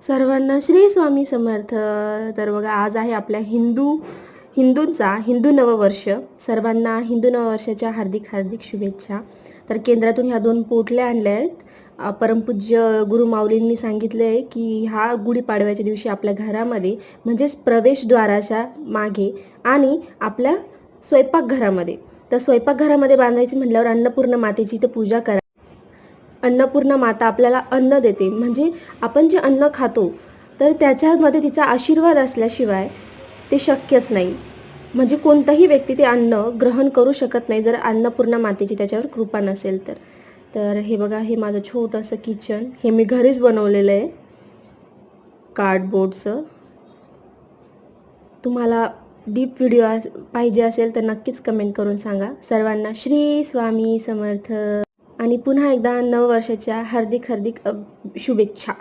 सर्वांना श्री स्वामी समर्थ. तर बघा, आज आहे आपल्या हिंदूंचा हिंदू नववर्ष. सर्वांना हिंदू नववर्षाच्या हार्दिक हार्दिक शुभेच्छा. तर केंद्रातून ह्या 2 पोटल्या आणल्या आहेत. परमपूज्य गुरु माऊलींनी सांगितले आहे की हा गुढीपाडव्याच्या दिवशी आपल्या घरामध्ये म्हणजेच प्रवेशद्वाराच्या मागे आणि आपल्या स्वयंपाकघरामध्ये, तर स्वयंपाकघरामध्ये बांधायची म्हटल्यावर अन्नपूर्णा मातेची इथे पूजा करा. अन्नपूर्णा माता आपल्याला अन्न देते, म्हणजे आपण जे अन्न खातो तर त्याच्यामध्ये तिचा आशीर्वाद असल्याशिवाय ते शक्यच नाही. म्हणजे कोणताही व्यक्ती ते अन्न ग्रहण करू शकत नाही जर अन्नपूर्णा मातेची त्याच्यावर कृपा नसेल तर. तर हे बघा, हे माझं छोटंसं किचन, हे मी घरीच बनवलेलं आहे कार्डबोर्डचं. तुम्हाला डीप व्हिडिओ पाहिजे असेल तर नक्कीच कमेंट करून सांगा. सर्वांना श्री स्वामी समर्थ आणि पुन्हा एकदा नववर्षाच्या हार्दिक हार्दिक शुभेच्छा.